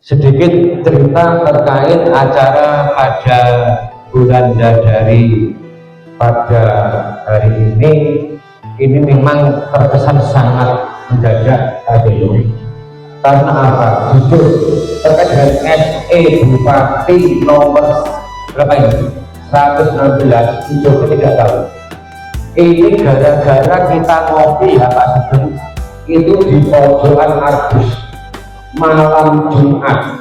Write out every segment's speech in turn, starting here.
sedikit cerita terkait acara pada bulan Dadari pada hari ini memang terkesan sangat mendadak adil. Karena apa? Jujur terkait dengan SE Bupati nomor berapa ini? 116 itu tidak tahu. Ini gara-gara kita ngopi ya Pak Sugeng itu di pojokan Arbus malam Jumat,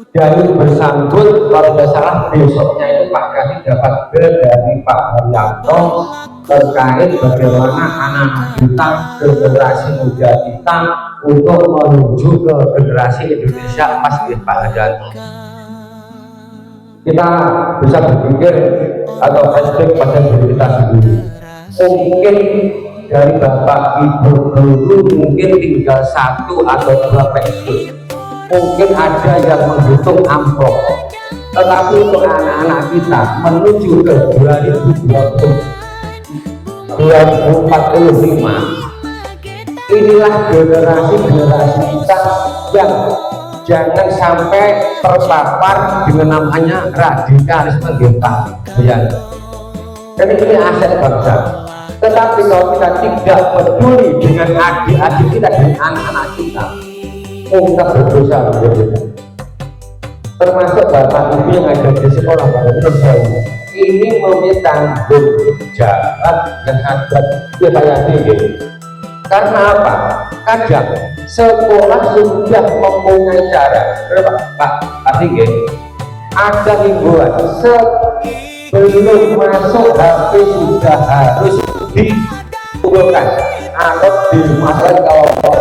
dan bersambut kalau tidak salah besoknya itu Pak Kadin dapat bel dari Pak Haryanto terkait bagaimana anak-anak kita, generasi muda kita untuk menuju ke generasi Indonesia emas di Pak Haryanto. Kita bisa berpikir atau flashback pada diri kita sendiri. Mungkin dari Bapak Ibu guru mungkin tinggal 1 atau 2 pensiun. Mungkin ada yang menghitung amplop. Tetapi untuk anak-anak kita menuju ke 2045, inilah generasi kita yang jangan sampai terpapar dengan namanya radikalisme gempa. Dan ini aset bangsa. Tetapi kalau kita tidak peduli dengan adik-adik kita dan anak-anak kita, kita berdosa berbeda. Termasuk bapak ibu yang ada di sekolah pada ini mempunyai tanggung jawab yang sangat tinggi. Karena apa? Kadang sekolah sudah mempunyai cara, Pak Tinggi, ada himbauan sebelum masuk HP sudah harus dikumpulkan atau dimasukkan ke kelompok.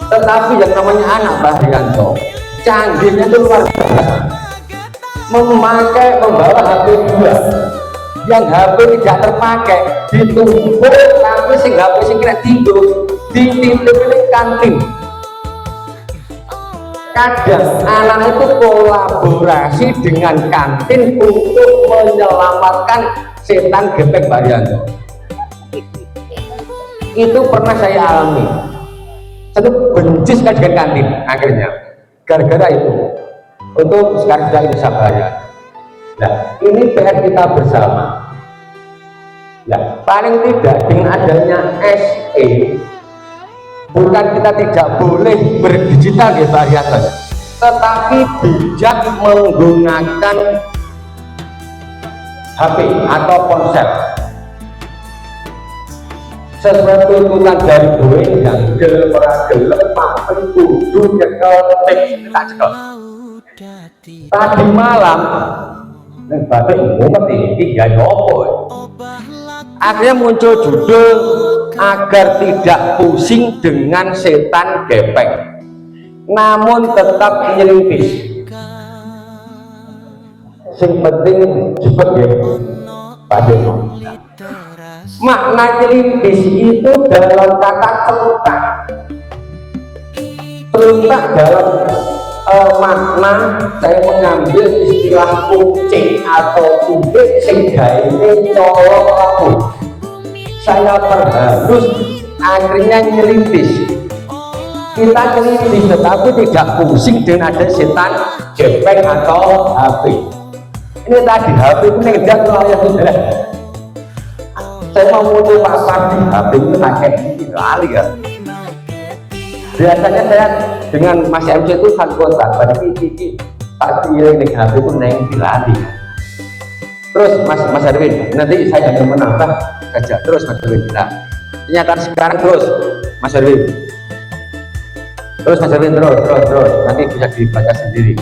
Tetapi yang namanya anak Pak Haryanto canggihnya itu luar biasa, membawa HP 2 yang HP tidak terpakai ditumpuk, tapi sing HP sing kira tidur dititip di kantin. Kadang anak itu kolaborasi dengan kantin untuk menyelamatkan setan gepek Pak Haryanto. Itu pernah saya alami. Saya benci sekali dengan kantin akhirnya gara-gara itu. Untuk sekarang sudah bisa bayar. Nah, ini PR kita bersama. Nah, paling tidak dengan adanya SE, bukan kita tidak boleh berdigital di Pak Haryanto, tetapi bijak menggunakan HP atau ponsel. Sesuatu tuntutan dari gue yang gelap maupun kudu nyekel teks tak cekel. Tadi malam bapak ngumpet ini ya nyopo. Akhirnya muncul judul agar tidak pusing dengan setan gepeng, namun tetap nyelimpis. Sing penting cepet ya Pak Deno. Makna nyelimpis itu dalam kata celupkan. Celupkan dalam makna saya mengambil istilah kucing atau kubik sehingga ini colok aku. Saya perhalus akhirnya nyelimpis. Kita nyelimpis tetapi tidak pusing dengan ada setan gepeng atau HP. Ini tadi HP itu nedak saya sudah. Saya mau muncul pas-pas di HP itu pakai ini lali ya. Biasanya saya dengan Mas MC itu satu kota, pada TV Pak Tiri dengan HP itu neng dilali. Terus Mas Erwin, nanti saya akan menambah saja. Terus Mas Erwin, nah, kenyataan sekarang terus Mas Erwin. Terus Mas Erwin terus, nanti bisa dibaca sendiri.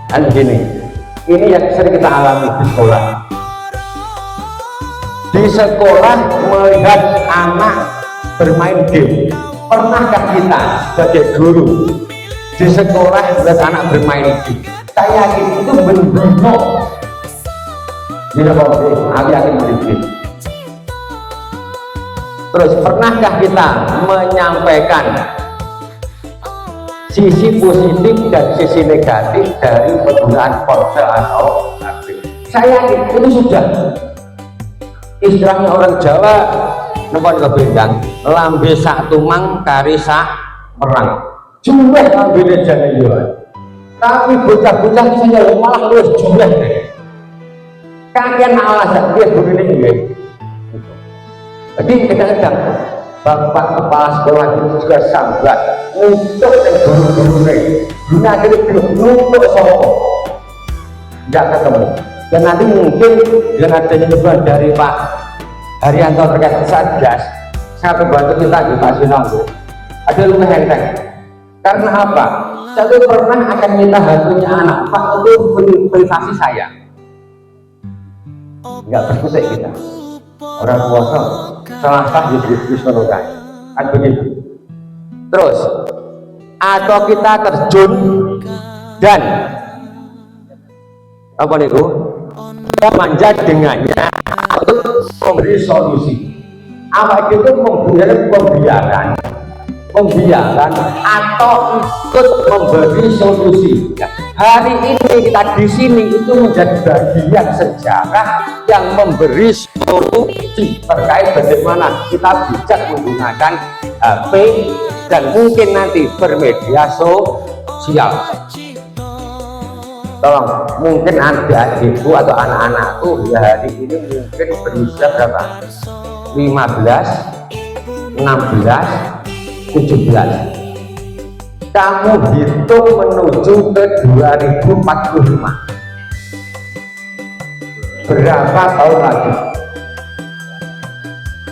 Dan begini, ini yang sering kita alami di sekolah. Di sekolah melihat anak bermain game. Pernahkah kita sebagai guru di sekolah melihat anak bermain game? Saya yakin itu benar-benar. Tidak boleh, aku yakin benar. Terus pernahkah kita menyampaikan sisi positif dan sisi negatif dari penggunaan ponsel atau HP? Saya yakin itu sudah. Istilahnya orang Jawa nempon kebendang lambe sak tumang kari sak merang. jumlah ngambil jane yo. Tapi bocah-bocah iki saya malah luwes jumlah deh. Kakean alasan dia begini nggih. Jadi kadang-kadang bapak kepala sekolah itu juga sambat untuk guru-guru guna jadi numpuk sopo nggak ketemu. Dan nanti mungkin dengan adanya perubahan dari Pak Haryanto terkait Satgas, saya bantu kita di Pak Sinonggo ada lebih enteng. Karena apa? Saya pernah akan minta hantunya anak Pak itu privasi saya, nggak berkusik kita orang puasa salah sah di sonokan kan begitu. Terus atau kita terjun dan apa nih Bu? Kita manja dengannya untuk memberi solusi. Apa itu membiarkan atau ikut memberi solusi. Hari ini kita di sini itu menjadi bagian sejarah yang memberi solusi terkait bagaimana kita bijak menggunakan HP dan mungkin nanti bermedia sosial. Tolong, mungkin adik-adikku atau anak-anakku ya hari ini mungkin berusia berapa? 15, 16, 17. Kamu hitung menuju ke 2045. Berapa tahun lagi?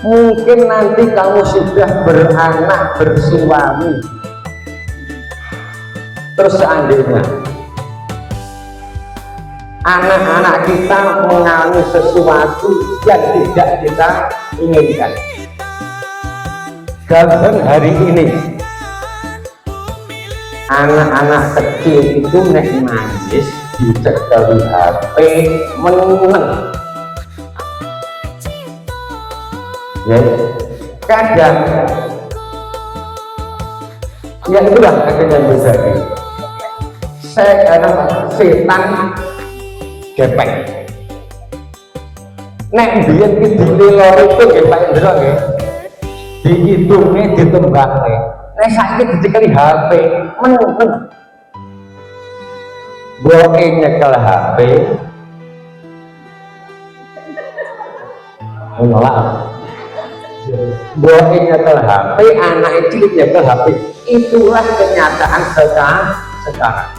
Mungkin nanti kamu sudah beranak, bersuami. Terus seandainya anak-anak kita mengalami sesuatu yang tidak kita inginkan. Gambar hari ini anak-anak kecil itu nek nangis dicekel HP meneng ya, kadang ya itulah akhirnya terjadi. Saya karena setan gepeng nek biyen ki dilelor itu gepeng ndro nggih di hidungnya ditembaknya. Nek saiki dicekeli HP meneng boke nyekel HP menolak boke nyekel HP anak cilik nyekel HP. Itulah kenyataan sekarang.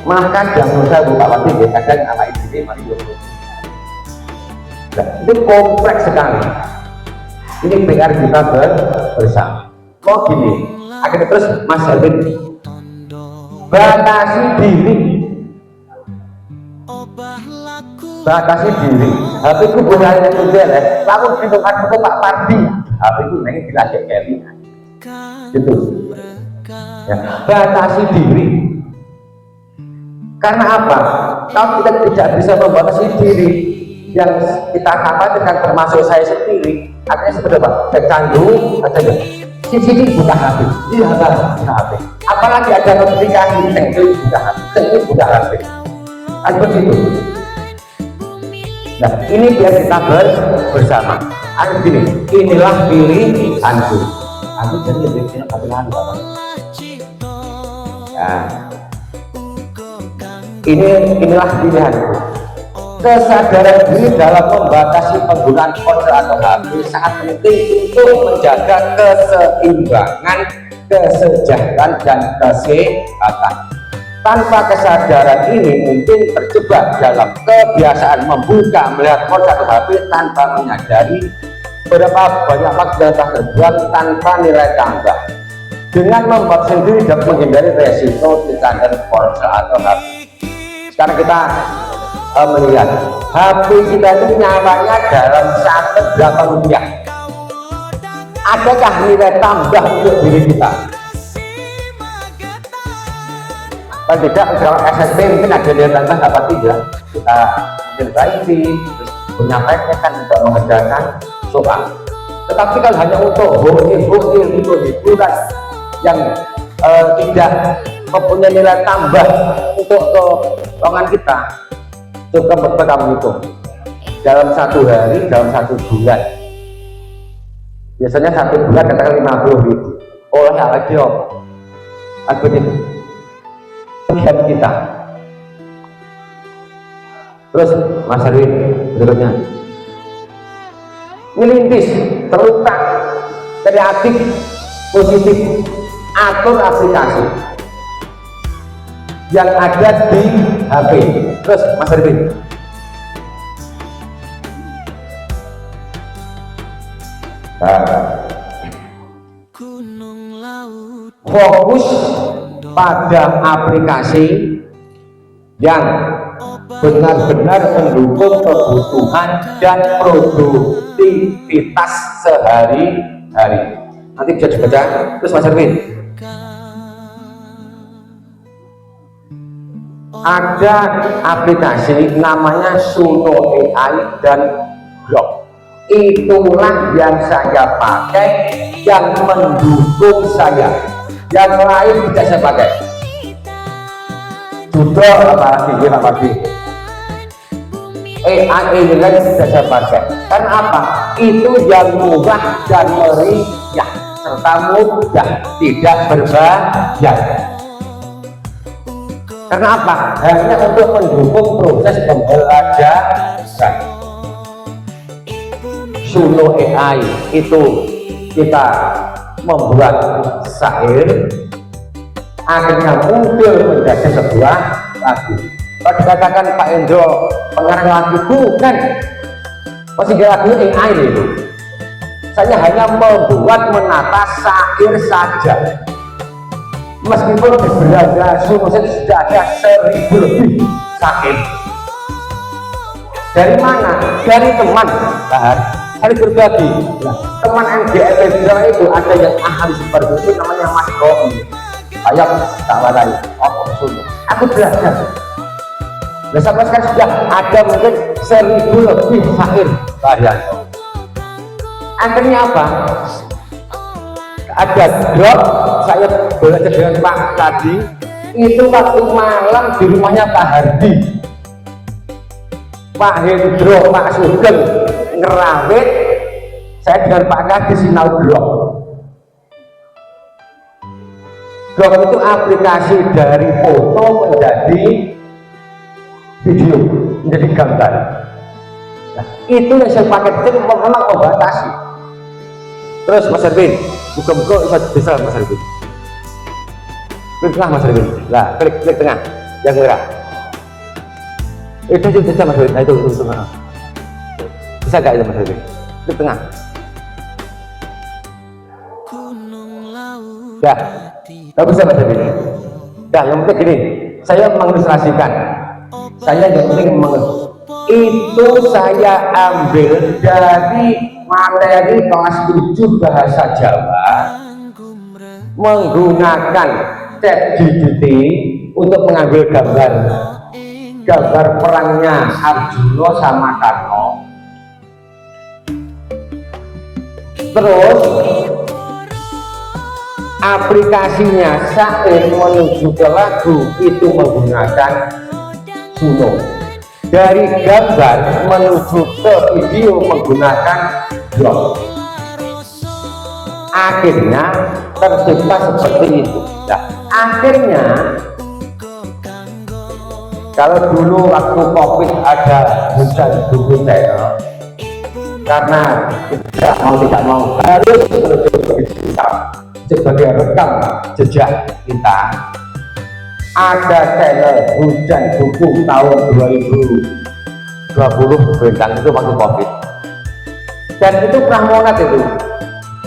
Maka jangan saya buka waktu ya, kadang anak ini mari dulu. Itu kompleks sekali. Ini PR kita bersama. Mau gini, akhirnya terus Mas Alvin batasi diri. HP ku gunanya juga ya. Lalu ditentukan aku Pak Pardi. HP ku nengin dilajak Kelly. Gitu. Ya, batasi diri. Karena apa? Kalau kita tidak bisa membatasi diri, yang kita khawatirkan termasuk saya sendiri, artinya seperti apa? Kecandu aja ya. Sini buka HP, ini buka HP. Apalagi ada notifikasi, klik buka HP, klik buka HP. Kan begitu. Nah, ini biar kita bersama. Aku gini, inilah pilihanku. Aku jadi lebih pilihan apa? Nah, inilah pilihanku. Kesadaran diri dalam membatasi penggunaan ponsel atau HP sangat penting untuk menjaga keseimbangan, kesejahteraan dan kesehatan. Tanpa kesadaran ini mungkin terjebak dalam kebiasaan membuka melihat ponsel atau HP tanpa menyadari berapa banyak waktu yang telah terbuang tanpa nilai tambah. Dengan membatasi diri dapat menghindari resiko kecanduan ponsel atau HP. Sekarang kita melihat HP kita itu nyawanya dalam satu berapa rupiah. Adakah nilai tambah untuk diri kita? Kalau tidak, kalau SSP mungkin ada nilai tambah apa tidak? Kita memperbaiki, menyampaikan kan untuk mengerjakan soal. Tetapi kalau hanya untuk hiburan yang tidak mempunyai nilai tambah untuk keuangan kita, coba kamu hitung dalam satu hari, dalam satu bulan, biasanya satu bulan katakan 50.000, oleh lagi aku lihat kita. Terus Mas Erwin berikutnya melintis, terluka, kreatif, positif, atur aplikasi yang ada di HP. Terus Mas Erwin fokus pada aplikasi yang benar-benar mendukung kebutuhan dan produktivitas sehari-hari. Nanti bisa dibaca. Terus Mas Erwin, ada aplikasi namanya Suno AI dan Grok. Itulah yang saya pakai, yang mendukung saya. Yang lain tidak saya pakai. Sudah apalagi AI ini lagi tidak saya pakai. Karena apa? Itu yang murah dan meriah serta mudah, tidak berbayar. Karena apa? Hanya untuk mendukung proses pembelajaran. Suno AI itu kita membuat syair, akhirnya muncul menjadi sebuah lagu. Kalau dikatakan Pak Endro pengarang lagu, bukan, masih lagu AI itu. Saya hanya membuat menata syair saja. Meskipun di berada Suno itu sudah ada 1000 lebih syair. Dari mana? Dari teman bahan. Hari berbagi. Nah, teman MGL itu ada yang ahli seperti itu, namanya Mas Romi. Ayo tak warai. Oh, Suno. Aku belajar. Nah, sampai sekarang sudah ada mungkin 1000 lebih syair varian. Akhirnya apa? Ada drop, saya belajar dengan Pak tadi. Itu waktu malam di rumahnya Pak Hardi, Pak Hendro, Pak Sugeng ngerawit, saya dengan Pak Kadi sinau Grok. Grok itu aplikasi dari foto menjadi video, menjadi gambar. Nah, itu yang saya pakai, itu memang membatasi. Terus Mas Erwin, buka-buka bisa Mas Erwin. Klik tengah Mas Erwin. Nah, klik tengah, yang merah. Itu bisa Mas Erwin. Nah, itu. Bisa nggak itu Mas Erwin? Klik tengah. Ya, nggak bisa Mas Erwin. Ya, yang penting gini, saya mengilustrasikan. Saya yang penting itu saya ambil dari materi kelas 7 bahasa Jawa menggunakan ChatGPT untuk mengambil gambar perangnya Arjuna sama Karno. Terus aplikasinya syair menuju ke lagu itu menggunakan Suno. Dari gambar menuju ke video menggunakan Grok. Akhirnya tercipta seperti itu. Nah, akhirnya kalau dulu waktu COVID ada hujan buku channel, karena tidak mau harus digital sebagai rekam jejak kita. Ada channel hujan buku tahun 2020 bintang itu waktu COVID, dan itu pernah monet itu.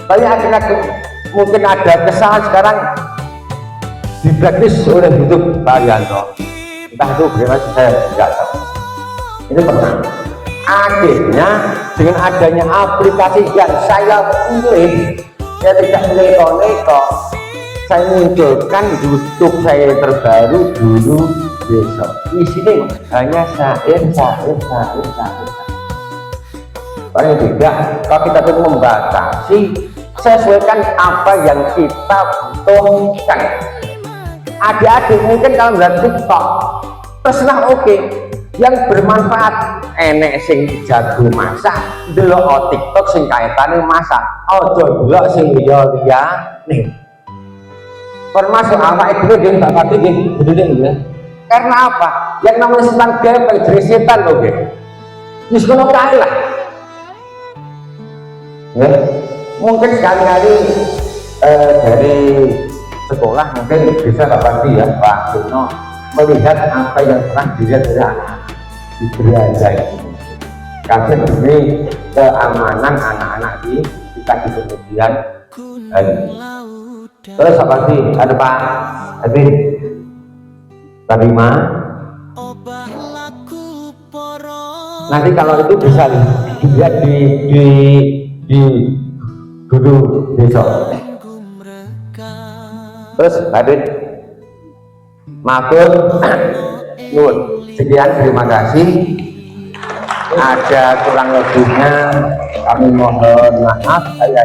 Tapi akhirnya mungkin ada kesalahan sekarang di blacklist oleh YouTube Pak Yanto. Entah itu bagaimana, saya tidak tahu. Ini pernah. Akhirnya dengan adanya aplikasi yang saya pilih, saya tidak neko-neko, saya munculkan YouTube saya terbaru dulu besok. Di sini hanya syair. Paling tidak, kalau kita itu membatasi, sesuaikan apa yang kita butuhkan. Adik-adik mungkin kalau melihat TikTok, terserah, oke. Yang bermanfaat, enek sing jago masak, delok TikTok sing kaitane masak. Ojo delok sing liya nih. termasuk awak itu dia tak pati gede ya. Karena apa? Yang namanya setan gepeng jadi setan loh guys. Wis kono kae lah. Ya, mungkin sekali-kali dari sekolah mungkin bisa tak pasti ya Pak Juno melihat apa yang pernah dilihat dari anak diberi aja itu. Karena demi keamanan anak-anak kita di kemudian hari. Terus apa sih ada Pak Habib terima nanti kalau itu bisa dilihat di guru besok. Terus Habib matur nuwun sekian, terima kasih. Ada kurang lebihnya kami mohon maaf. Saya